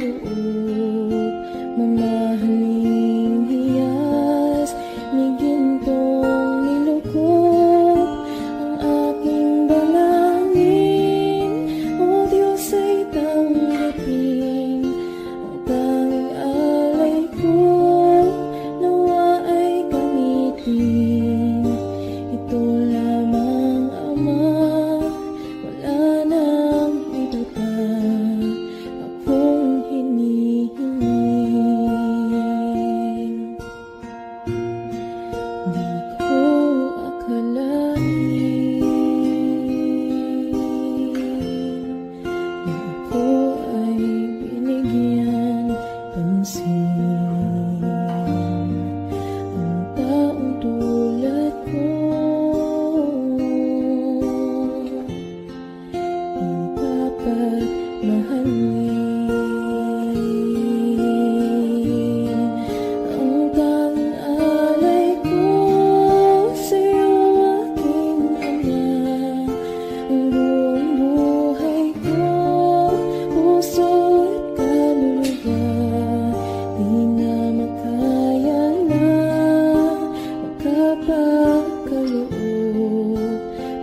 kaloob, mamahaling hiyas ni gintong nilukop ang aking dalangin. O Diyos ay tanggapin ang tanging alay ko, nawa ay gamitin ito lamang, Ama. Wala nang iba pa akong hinihiling. Di ko akalain na ako ay binigyan pansin. Ang taong tulad ko dapat mahalin. Ang tanging alay ko sa'yo, aking Ama. Ang buong buhay ko, puso at kaluluwa, di na makaya na magkapakaloob,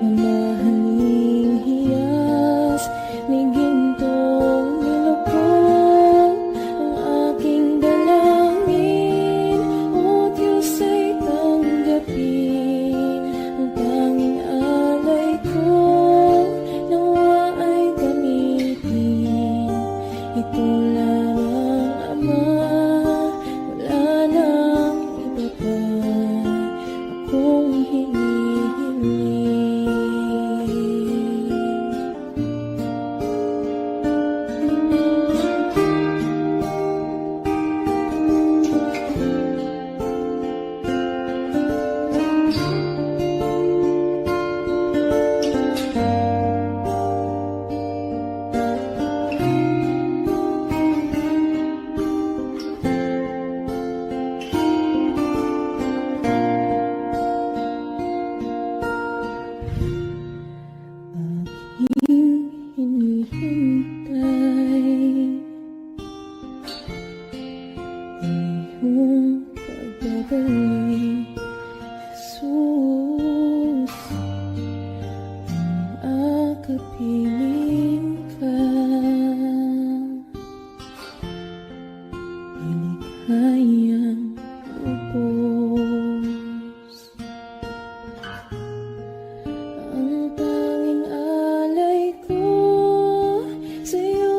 mamahaling hiyas ni gintong nilukop ang aking dalangin. O Diyos ay tanggapin ang tanging alay ko, nawa ay gamitin ito lamang, Ama. Wala nang iba pa akong hinihiling. Aking hinihintay ang iyong pagbabalik, Jesus. Ang akapiling ka, iligayang lubos. Ang tanging alay ko sa'yo,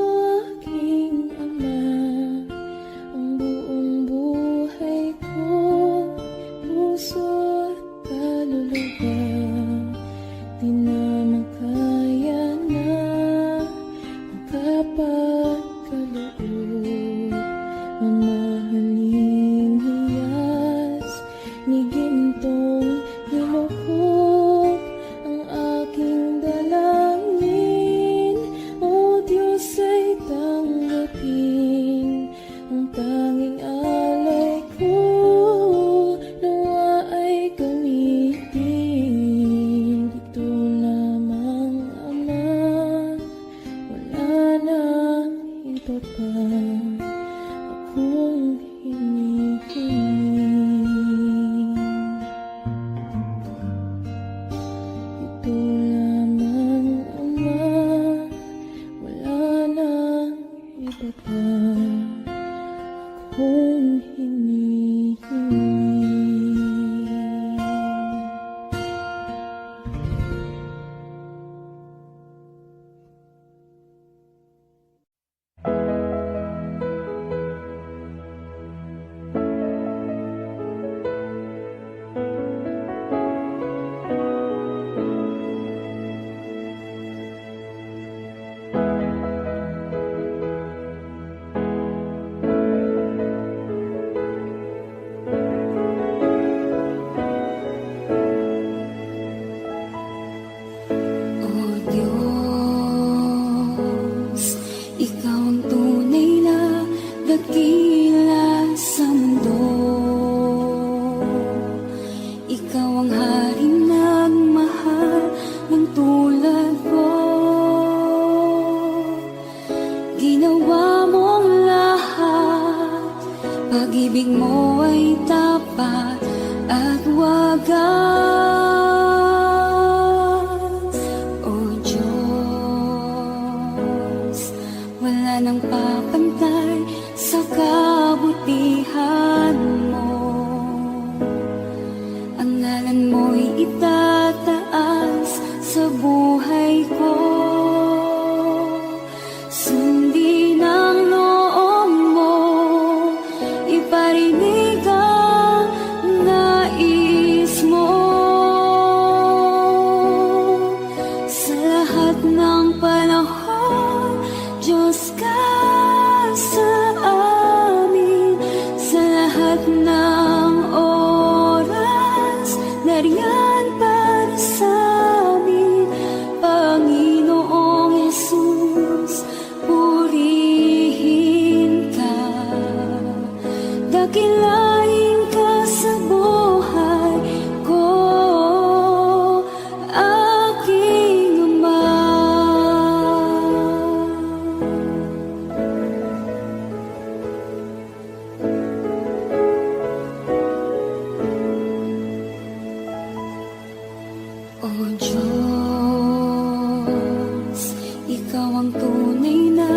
aking Ama. Ang buong buhay ko, puso at kaluluwa, di na makaya na magkapakaloob, mamahaling hiyas ni gintong nilukop ang aking dalangin. O Diyos ay tanggapin ang tanging alay ko, nawa ay gamitin ito lamang, Ama. Wala nang iba pa akong hinihiling. Ito lamang, Ama. Wala nang iba pa akong hinihiling. pag-ibig mo ay tapat at wagas. O Diyos, wala nang papantay sa kabutihan mo. Ang ngalan mo'y itataas sa buhay ko. Sundin ang loob mo, iparinig ang nais mo. Sa lahat ng panahon, Diyos ka sa amin. Sa lahat ng oras, nariyan para sa amin. Panginoong Jesus, purihin ka. Dakilain ka sa buhay ko, aking Ama. O Diyos, ikaw ang tunay na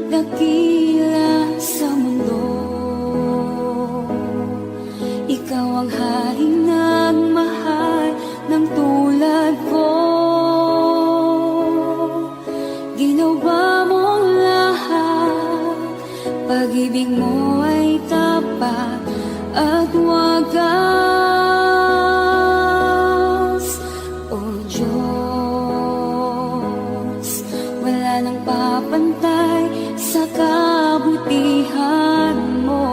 dakila sa mundo. Ikaw ang haring nagmahal ng tulad ko. Ginawa mong lahat, pag-ibig mo ay tapat at wagas. O Diyos, wala nang papantay sa kabutihan mo.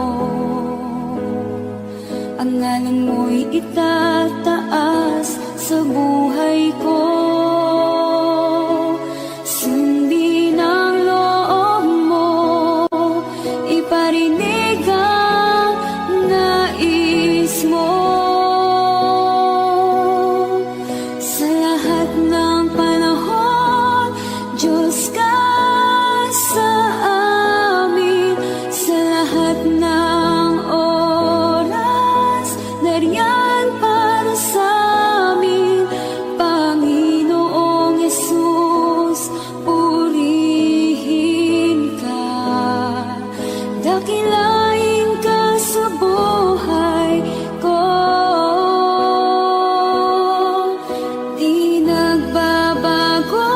Ang ngalan mo'y itataas sa buhay ko. Sundin ang loob mo, iparinig ang nais mo. Sa lahat ng panahon, Diyos ka sa amin. Sa lahat ng oras, nariyan para sa amin. Panginoong Jesus, purihin ka. Dakilain ka sa buhay ko. Di nagbabago,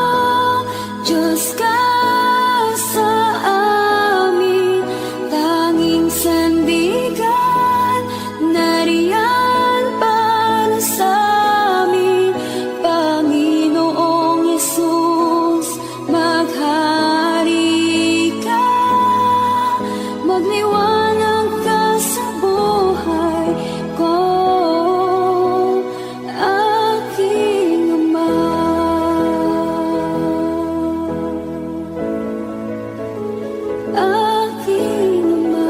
Diyos ka sa amin. Tanging sandigan, nariyan para sa amin. Panginoong Jesus, maghari ka. Magliwanag ka sa buhay ko, aking Ama. Aking Ama.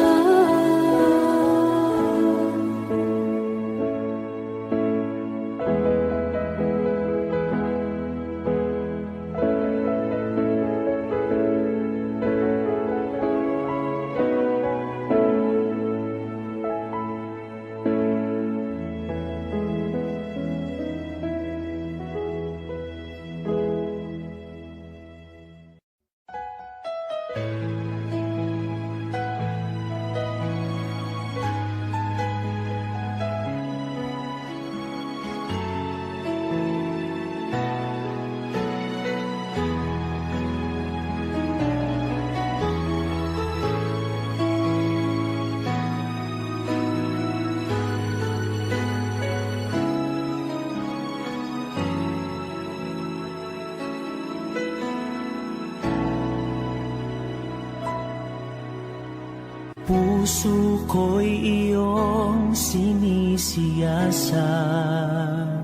Puso ko'y iyong sinisiyasat.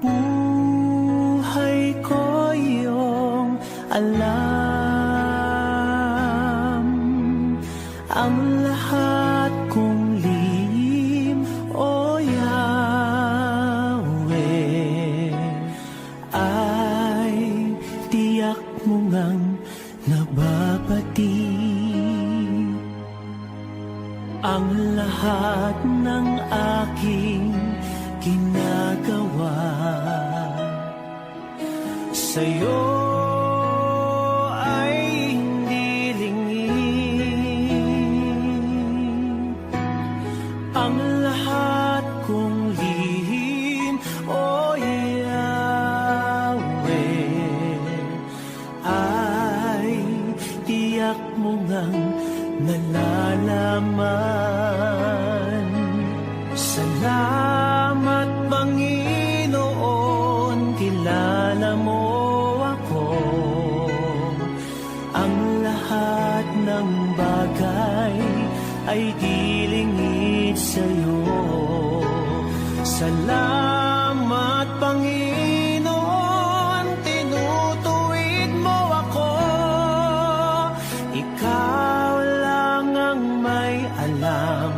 Buhay ko iyong alam. Ang lahat kong lihim, O Yahweh, ay tiyak mo ngang nababati. ang lahat ng aking ginagawa. Sa'yo ay hindi lingid ang lahat kong lihim, o Yahweh, ay tiyak mo ngang nalalaman. Salamat, Panginoon, kilala mo ako. Ang lahat ng bagay ay dilingid sa'yo. Salamat, Panginoon, tinutuwid mo ako. Ikaw lang ang may alam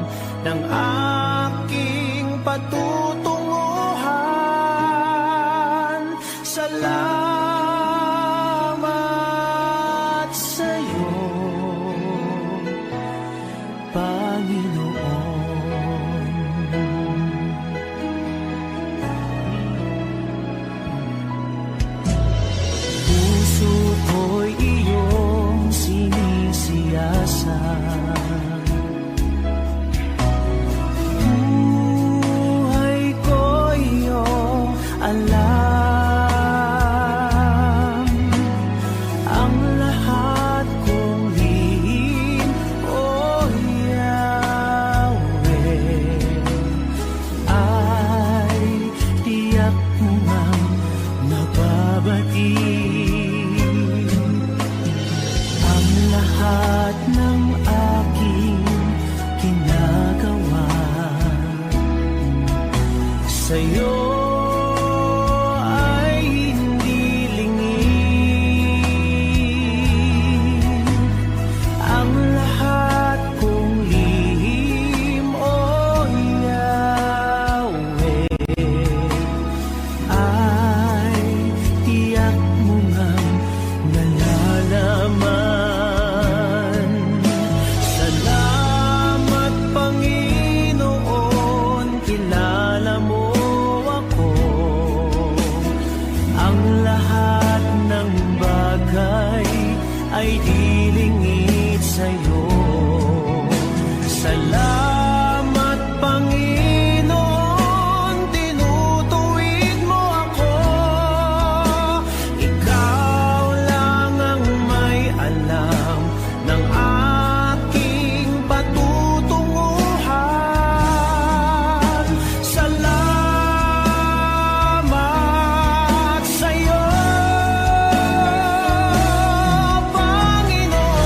ng aking patutunguhan. Salamat sa'yo, Panginoon. Puso ko'y iyong sinisiyasat. Buhay ko iyong alam. Ang lahat kong lihim, o Yahweh, ay tiyak mo ngang nababati. Ang lahat ng aking ginagawa sa'yo ay hindi lingid. Ang lahat kong lihim, o Yahweh, ay tiyak mo ngang nalalaman. Salamat, Panginoon, kilala mo ako. Ang lahat ng bagay ay dilingid sa'yo. Salamat, Panginoon, tinutuwid mo ako. Ikaw lang ang may alam ng aking patutunguhan. Salamat sa'yo, Panginoon.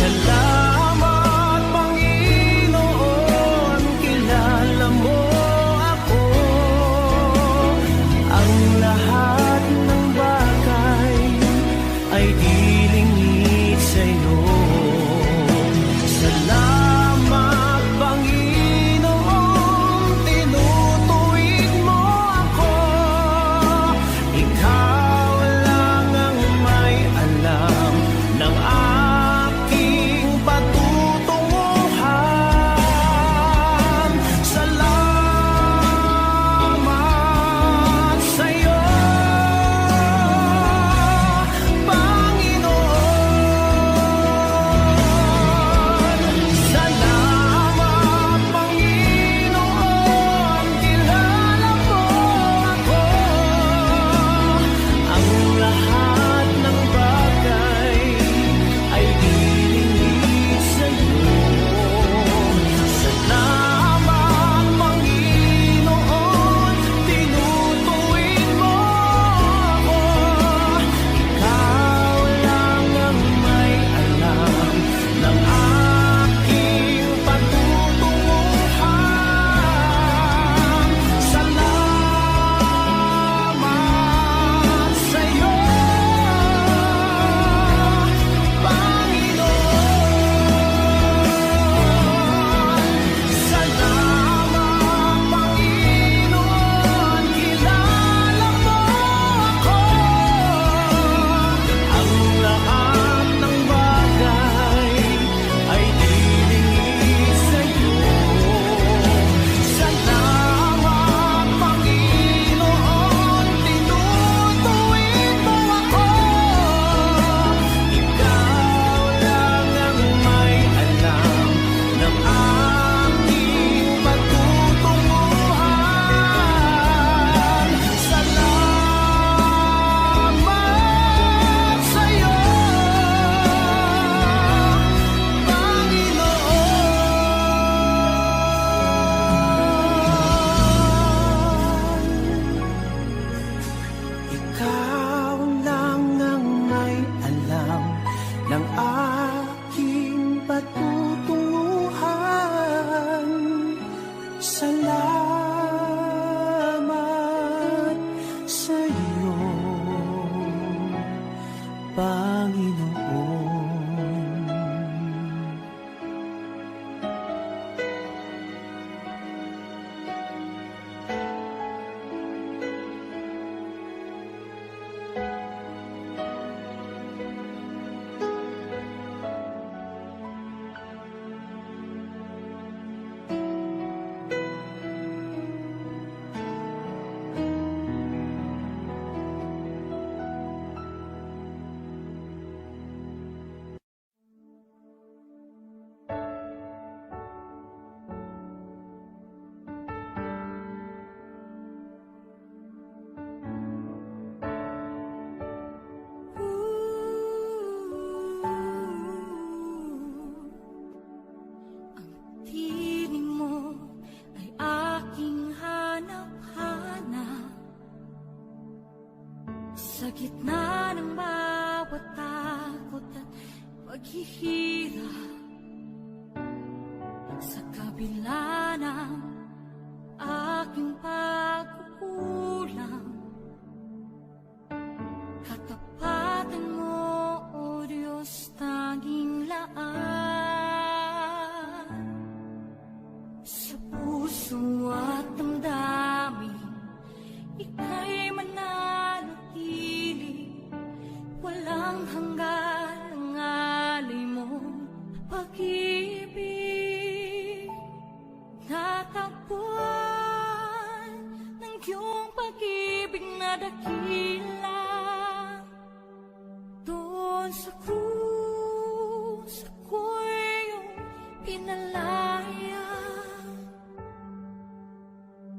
Salamat, Panginoon, kilala mo ako. Ang lahat ng bagay ay dilingid sa'yo. Salamat, Panginoon, tinutuwid mo ako. Ikaw lang ang may alam ng aking patutunguhan. Salamat sa'yo, Panginoon. Panginoon. Ang tinig mo ay aking hanap-hanap. Sa gitna ng bawat takot at paghihirap, sa kabila ng aking pagkukulang, katapatan mo, O Diyos, tanging laan. Sa puso at damdamin, ika'y mananatili. Walang hanggan ang alay mong pag-ibig. Natagpuan ng iyong pag-ibig na dakila. Doon sa krus, ako'y iyong pinalaya.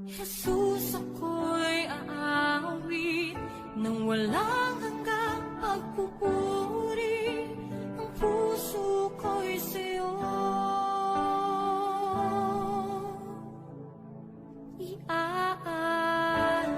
Jesus, ako'y aawit nang walang hanggang pagpupuri. Ang puso ko'y sa'yo iaalay.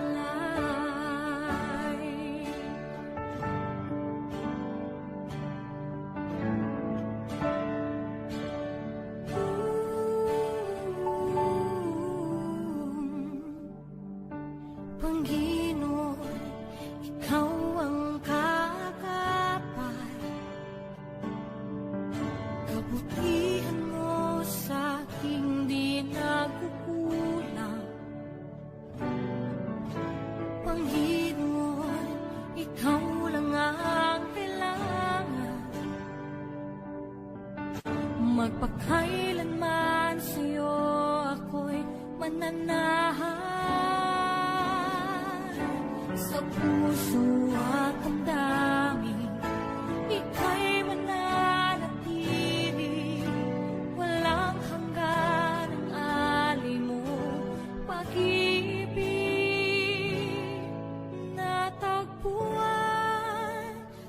Panginoon, ikaw ang kagapay. Kabutihan mo sa aking di nagkukulang. Panginoon, ikaw lang ang kailangan. Magpakailanman sa'yo ako'y mananahan. Sa puso at damdamin, ika'y mananatili. Walang hanggan ang alay mo pag-ibig. Natagpuan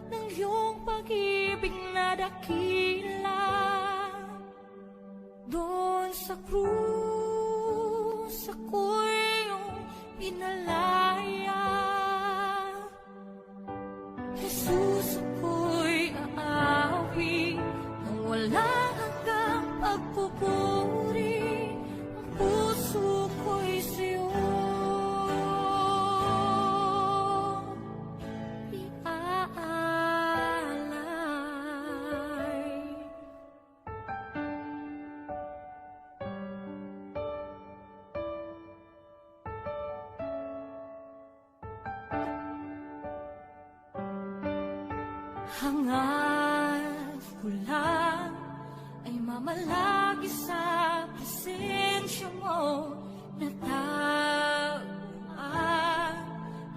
ng iyong pag-ibig na dakila. Doon sa krus, ako'y iyong pinalaya. Jesus, ako'y aawit nang walang hanggang pagpupuri. Ang puso ko'y sa'yo iaalay. Hangad ko lang ay mamalagi sa presensya mo. Natagpuan,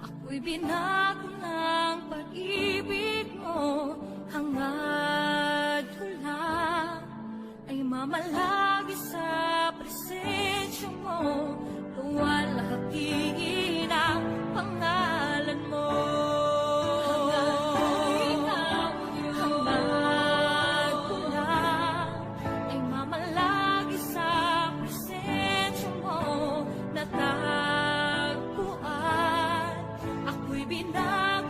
ako'y binago ng pag-ibig mo. Hangad ko lang ay mamalagi sa presensya mo. Luwalhati ang pangalan mo. Natagpuan, ako'y binago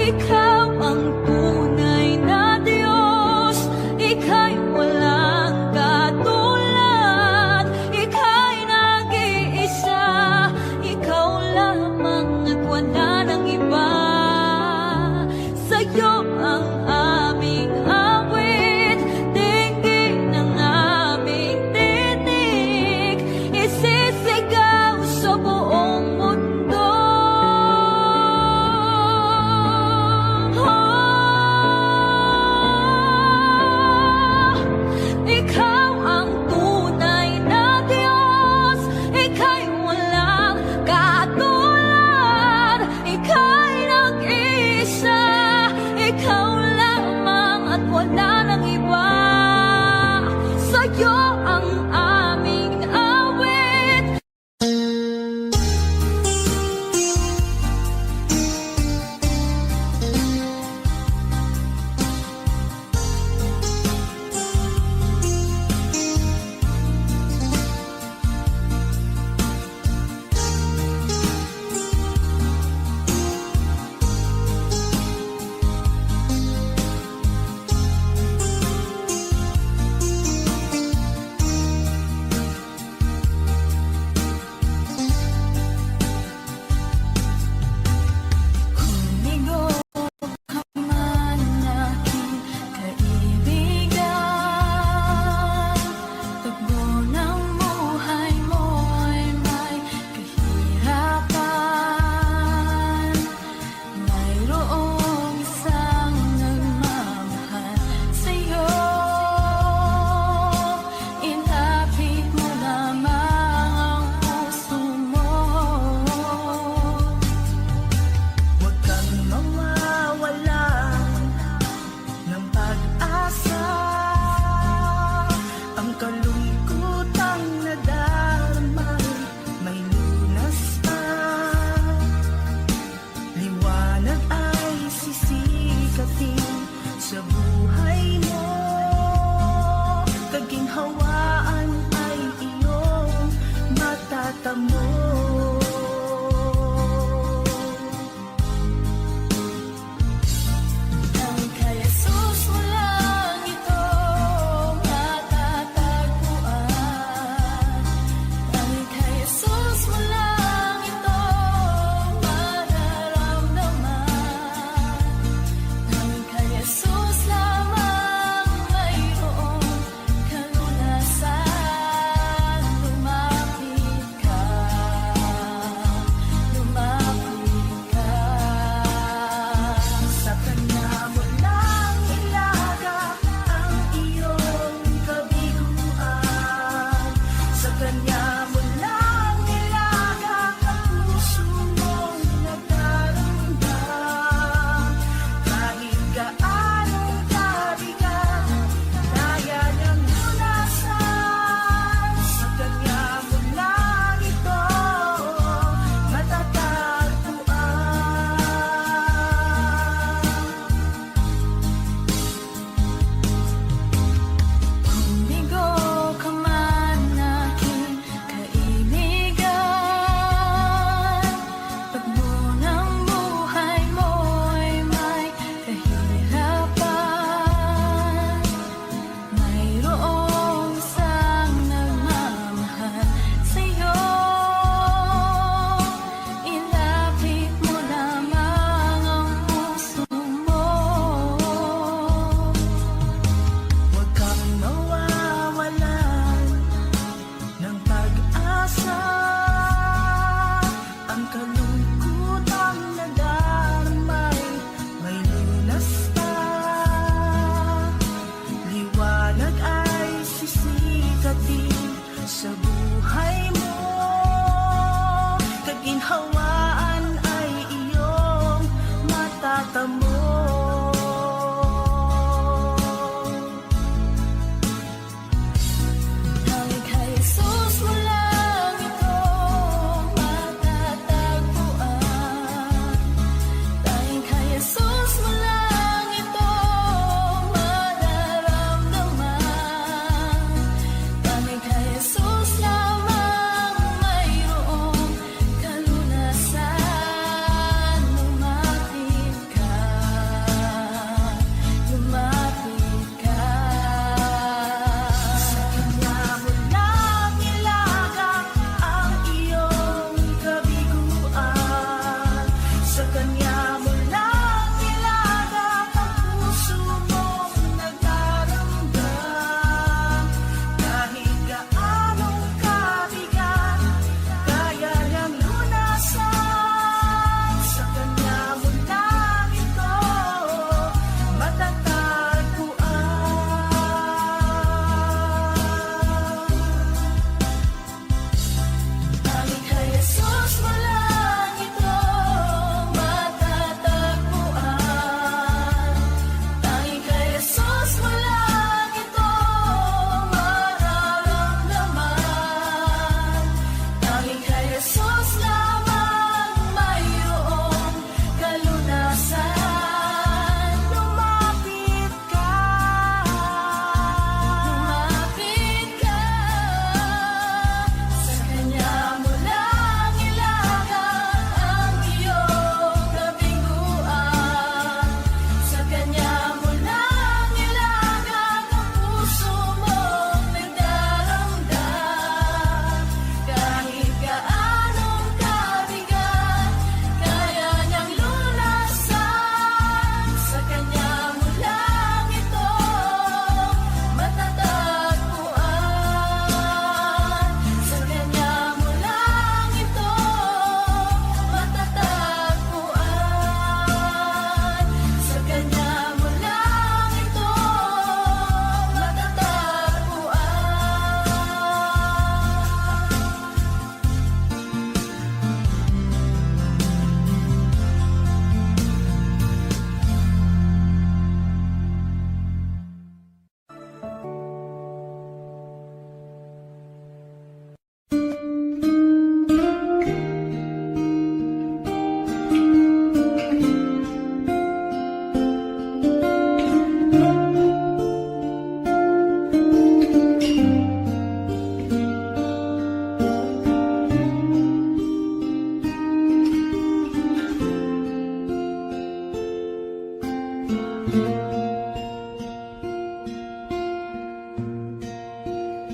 ikaw ang tunay na Diyos. Ika'y walang katulad, ika'y nag-iisa, ikaw lamang at wala nang iba. Sa'yo ang aming awit, dinggin ang aming tinig, isisigaw sa buong mundo. Ikaw ang tunay na Diyos, ika'y walang katulad, ika'y nag-iisa, ikaw lamang at wala nang iba. Sa'yo ang aming awit.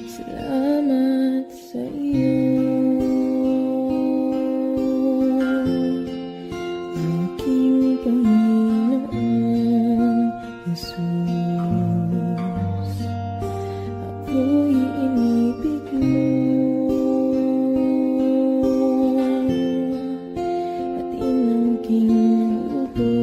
Salamat sa iyo, aking Panginoon Jesus. Ako'y inibig mo at inangking lubos.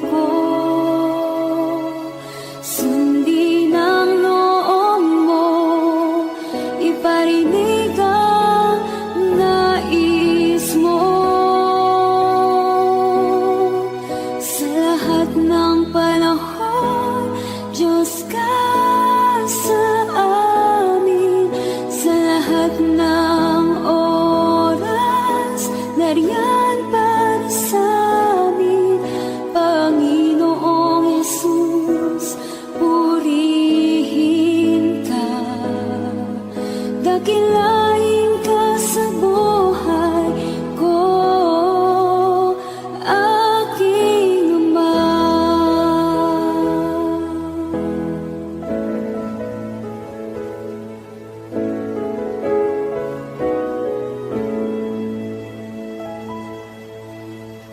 ko. Sundin ang loob mo, iparinig ang nais mo. Sa lahat ng panahon, Diyos ka sa amin. Sa lahat ng oras, nariyan para sa amin. Panginoong Jesus, purihin ka. Dakilain ka sa buhay ko, aking Ama.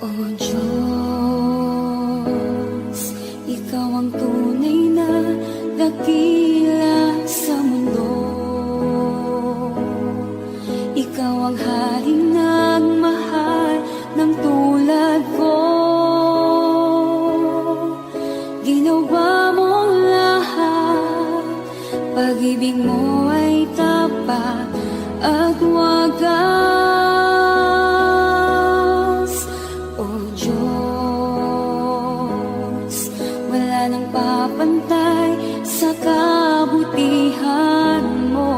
O Diyos, Ikaw ang tunay na dakila sa mundo. Ikaw ang haring nagmahal ng tulad ko. Ginawa mong lahat, pag-ibig mo ay tapat at wagas. O Diyos, wala nang papantay sa kabutihan mo.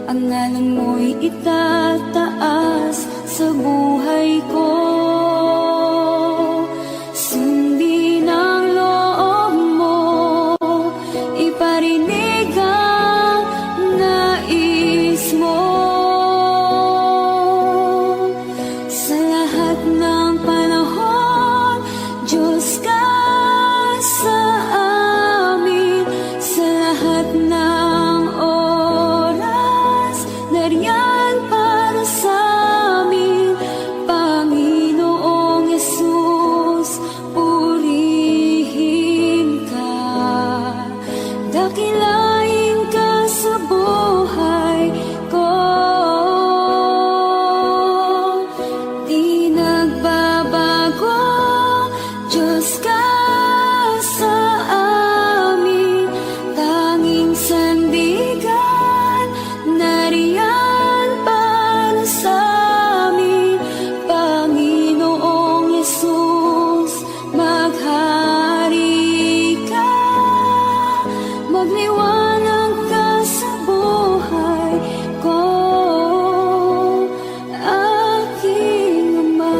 Ang ngalan mo'y itataas sa buhay ko. Sundin ang loob mo, iparinig ang nais mo. Sa lahat ng panahon, Diyos ka sa amin. Sa lahat ng oras, nariyan para sa amin. Panginoong Jesus, purihin ka. Dakilain ka sa buhay ko. Di nagbabago, Diyos ka sa amin. Tanging sandigan, nariyan para sa amin. Panginoong Jesus, maghari ka. Magliwanag ka sa buhay ko, aking Ama.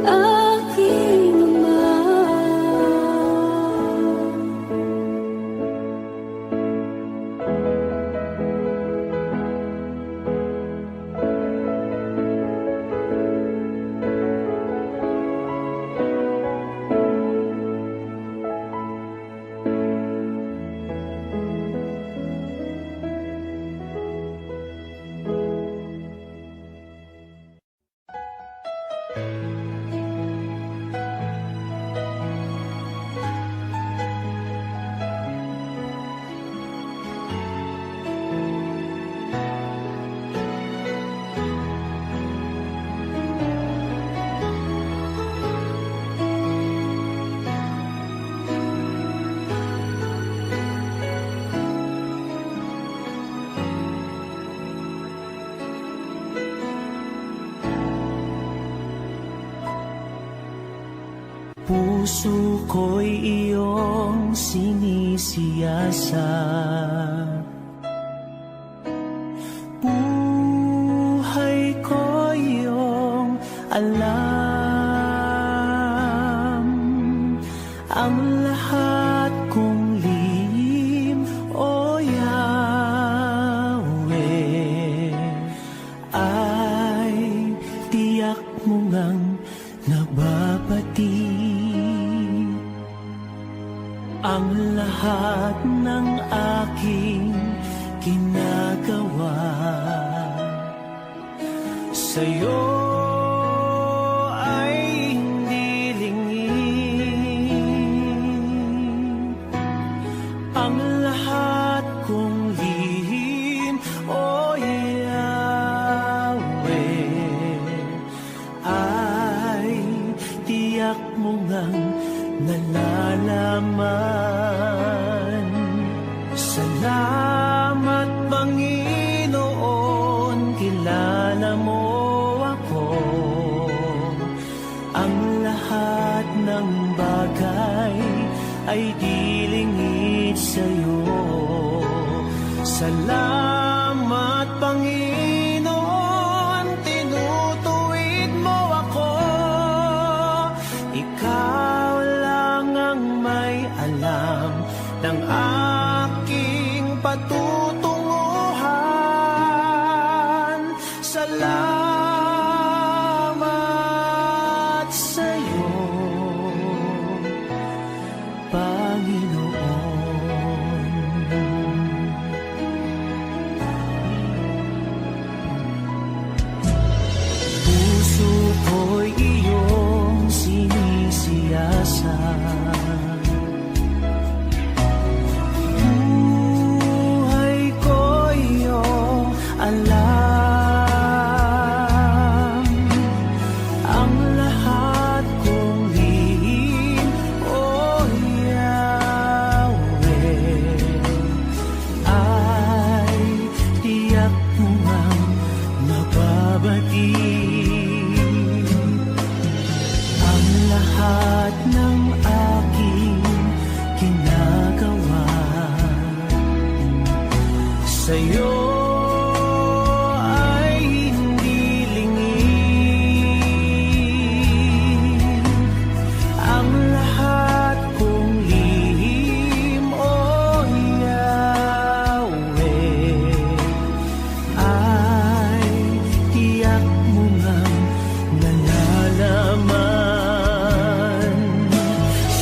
Aking Ama. Puso ko'y iyong sinisiyasat. Buhay ko iyong alam. Ang lahat kong lihim, O Yahweh, ay tiyak mo ngang nababati. Ang lahat ng aking ginagawa sa'yo ay hindi lingid. Ang lahat kong lihim, O Yahweh, tiyak mo ngang mababati ang lahat ng aking ginagawa sa'yo ay hindi lingid. Ang lahat kong lihim, o Yahweh, ay tiyak mo ngang nalalaman.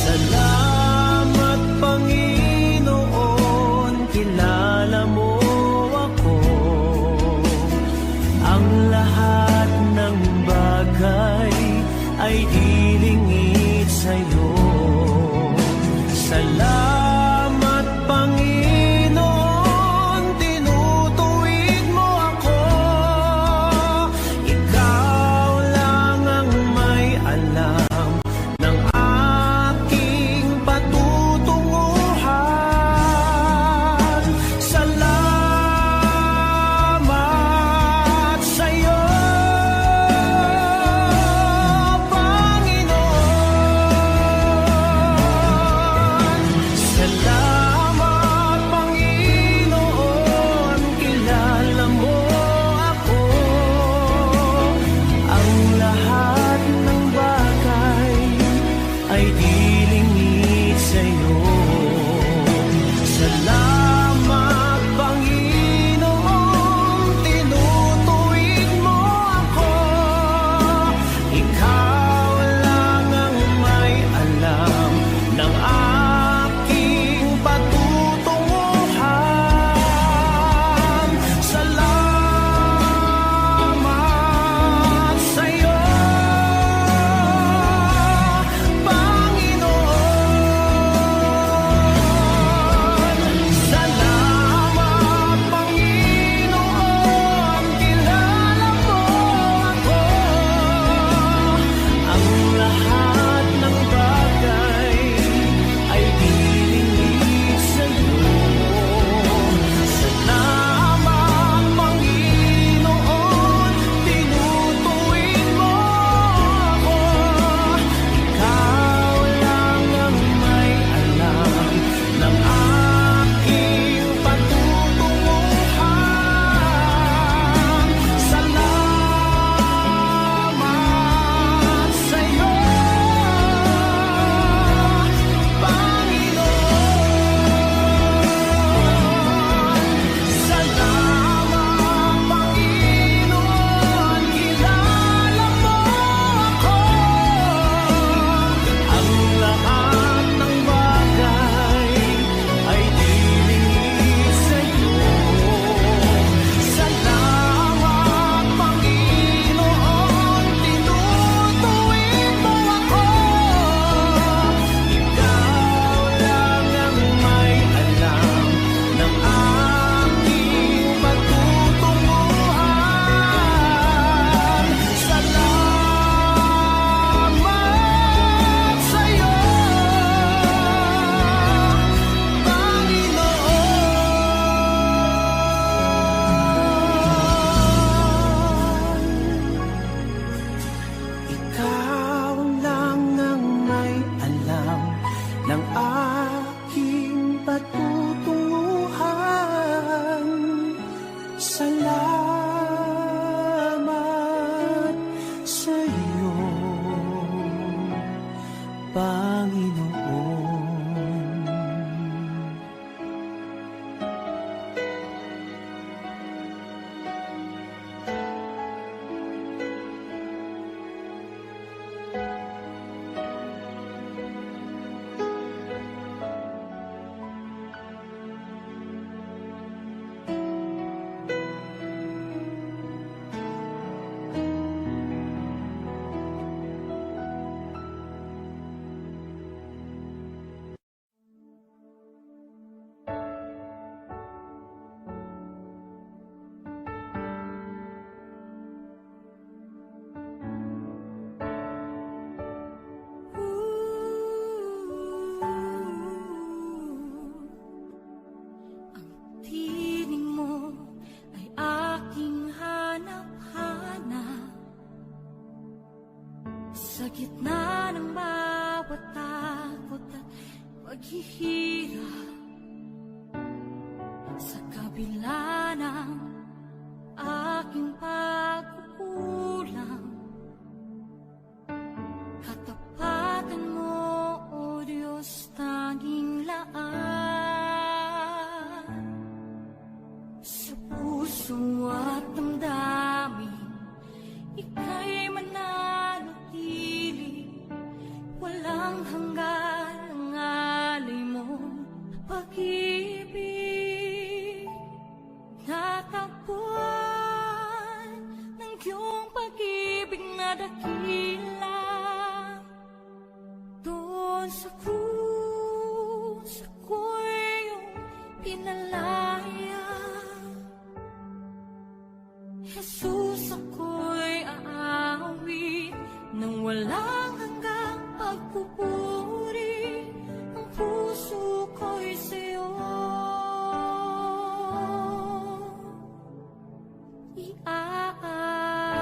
Salamat, Panginoon, kilala mo ako. Ang lahat ng bagay ay dilingid sa'yo. Salamat, Panginoon, tinutuwid mo ako. Ikaw lang ang may alam ng aking patutunguhan. Salamat sa'yo, Panginoon. Salamat, Panginoon, kilala mo ako. Ang lahat ng bagay ay dilingid sa'yo. Salamat, Panginoon, tinutuwid mo ako. Ikaw lang ang may alam ng aking patutunguhan. Salamat sa'yo, Panginoon. Salamat, Panginoon, kilala mo ako. Ang lahat ng bagay ay dilingid sa'yo. Salamat, Panginoon, tinutuwid mo ako. Ikaw lang ang may alam ng aking patutunguhan. Salamat sa'yo, Panginoon. Salamat, Panginoon, kilala mo ako. Ang lahat ng bagay ay dilingid sa'yo. Salamat, Panginoon, tinutuwid mo ako. Ikaw lang ang may alam ng aking patutunguhan. Salamat sa'yo, Panginoon. Ikaw lang ang may alam ng aking patutunguhan. Salamat sa'yo, Panginoon. gitna ng bawat takot at paghihirap, sa kabila ng aking pagkukulang, katapatan mo, O Diyos, tanging laan. Sa puso at damdamin, ika'y mananatili, walang hanggan ang alay mong pag-ibig. Natagpuan ng iyong pag-ibig na dakila, doon sa krus ako'y iyong pinalaya. Jesus, ako'y aawit nang walang hanggang pagpupuri. Ang puso ko'y sa'yo iaalay.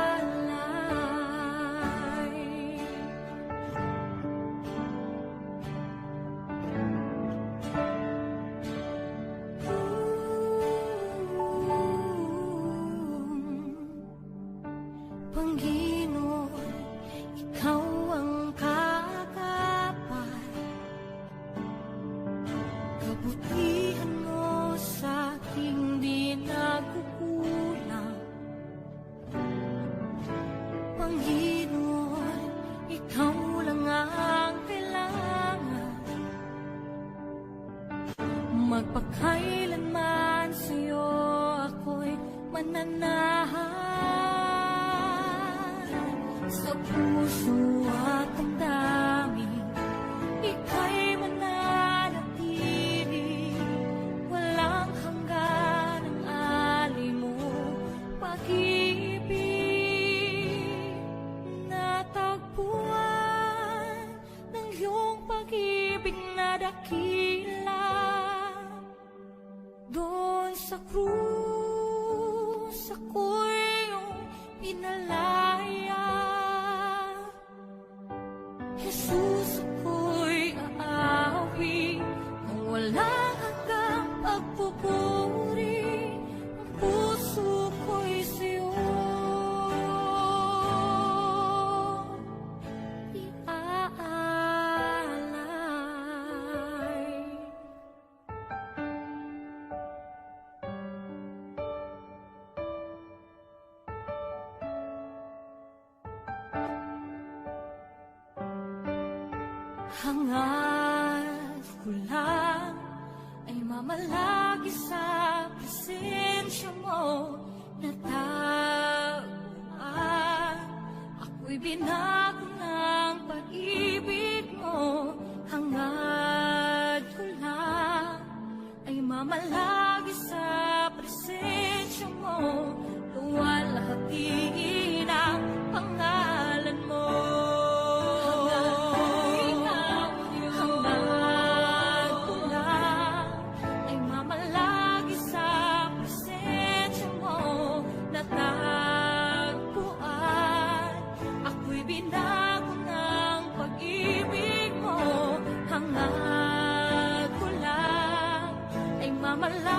Panginoon, ikaw ang kagapay, kabutihan mo sa aking di nagkukulang. Panginoon, ikaw lang ang kailangan, magpakailanman sa'yo ako'y mananahan. Sa puso at damdamin, ika'y mananatili, walang hanggan ang alay mo pag-ibig. Natagpuan ng iyong pag-ibig na dakila, doon sa krus ako'y iyong pinalaya. Jesus, ako'y aawit nang walang hanggang pagpupuri. Ang puso ko'y sa'yo iaalay. Hangad ko lang ay mamalagi sa presensya mo, natagpuan ako'y binago ng pag-ibig mo. Hangad ko lang ay mamalagi sa presensya mo, luwalhatiin ang pangalan mo. Binago ng pag-ibig mo, hangad ko lang ay mamala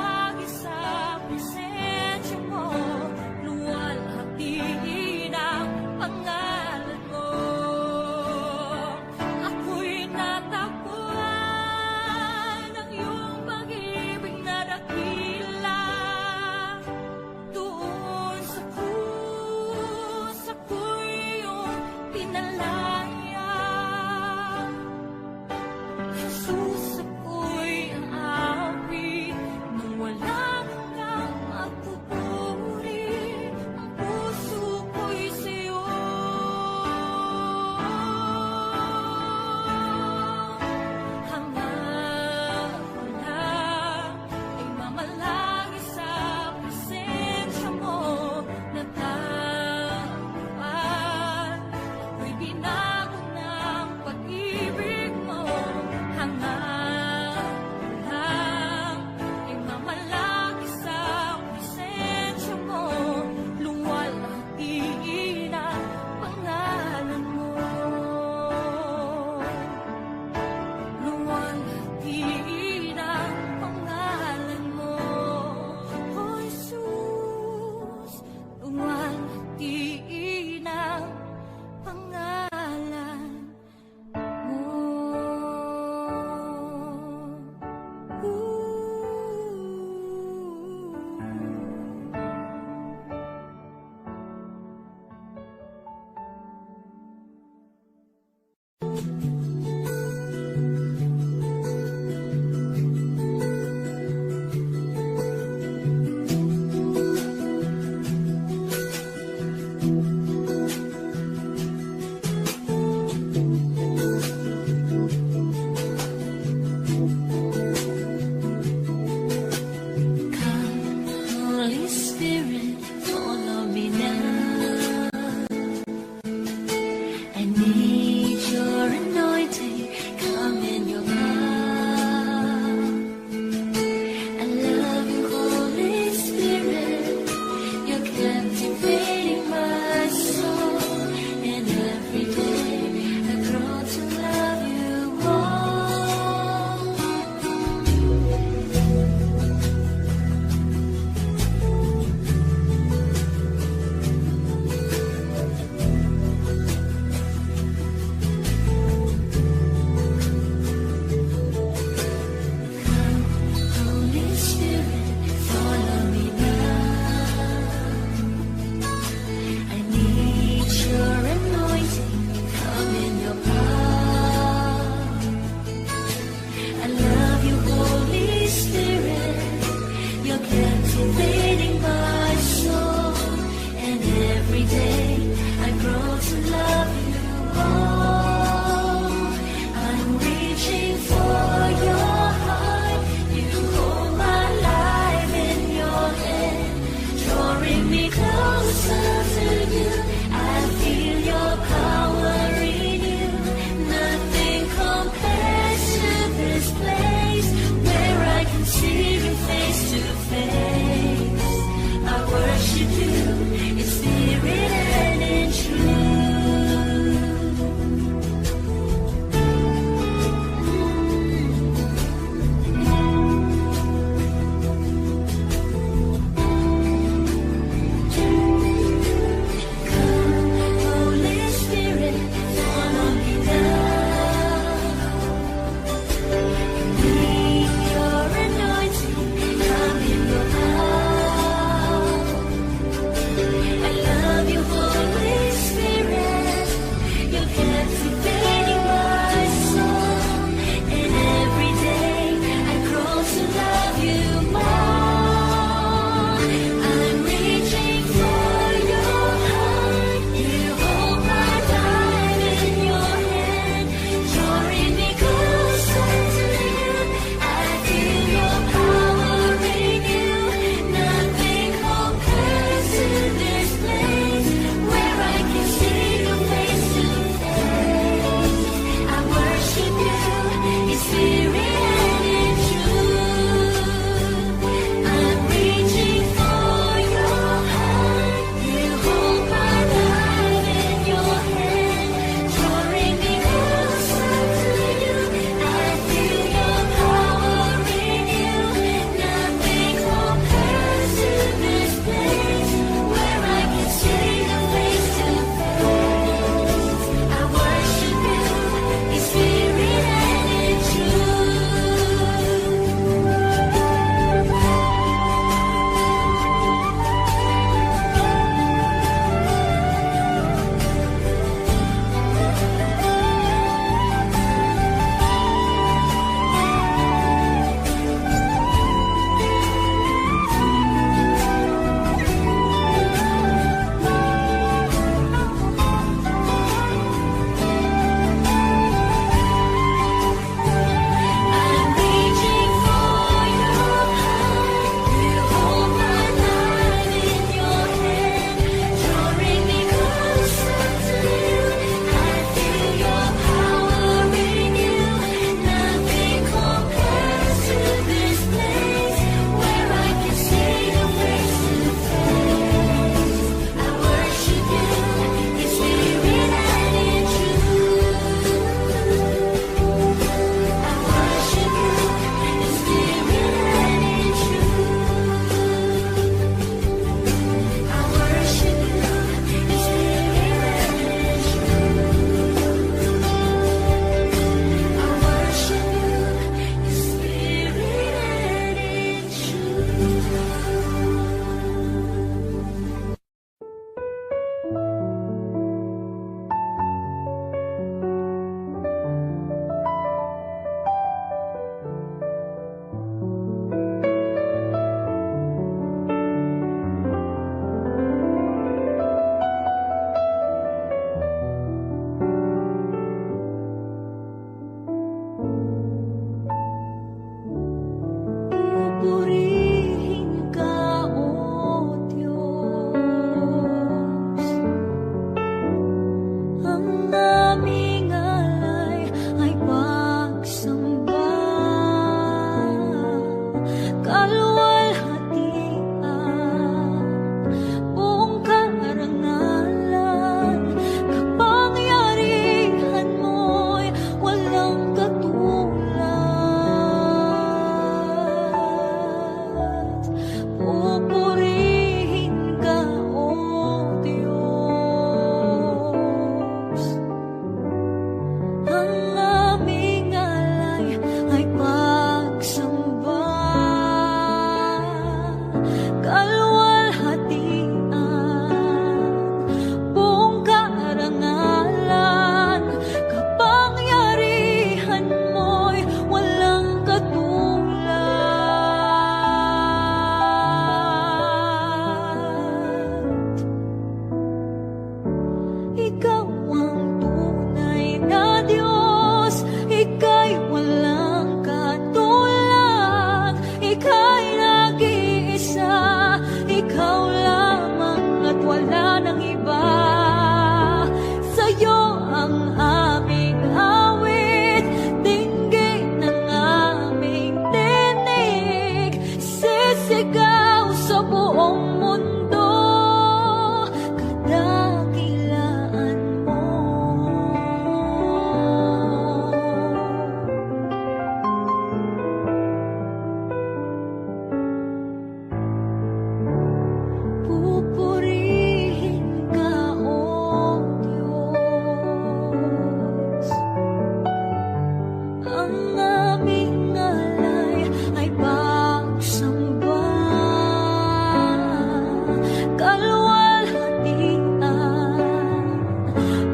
kaluwalhatian,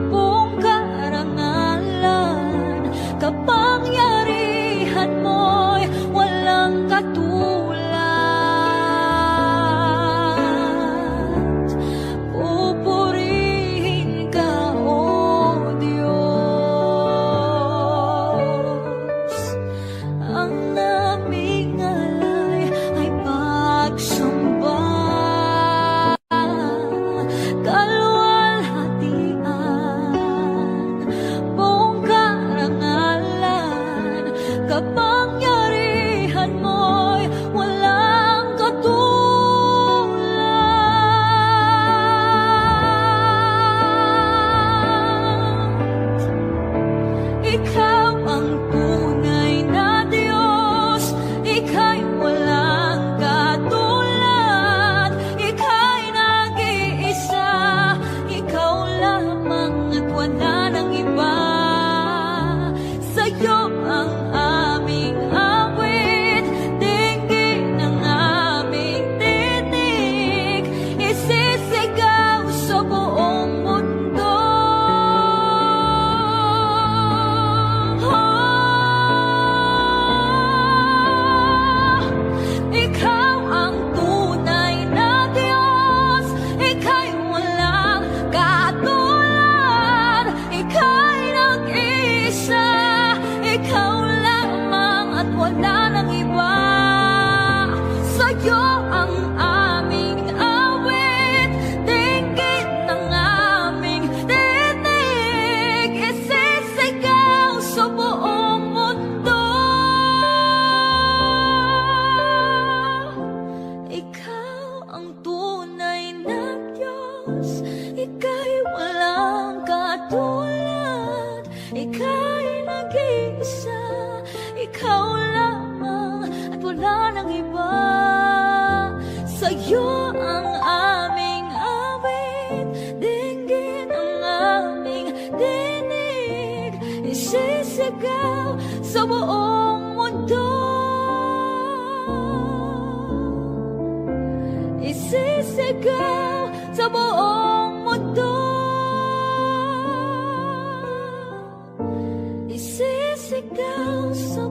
buong karangalan, kapangyarihan mo'y walang katulad. Pupurihin ka, O Diyos. Ang aming alay ay pagsamba, kaluwalhatian, buong karangalan, kapangyarihan mo'y walang katulad. Ikaw ang tunay na Diyos, Ika'y walang katulad, Ika'y nag-iisa, Ikaw lamang at wala nang iba. Sa'yo ang aming awit, dinggin ang aming tinig, isisigaw sa buong mundo. Ikaw ang tunay na Diyos, Ika'y walang katulad, Ika'y nag-iisa, Ikaw lamang at wala nang iba. Sa'yo ang aming awit, dinggin ang aming tinig, isisigaw sa buong mundo. Ikaw ang tunay na Diyos, Ika'y walang katulad, Ika'y nag-iisa, Ikaw lamang at wala nang iba. Sa'yo ang aming awit, dinggin ang aming tinig, isisigaw sa buong mundo. Isisigaw sa buong mundo. Isisigaw sa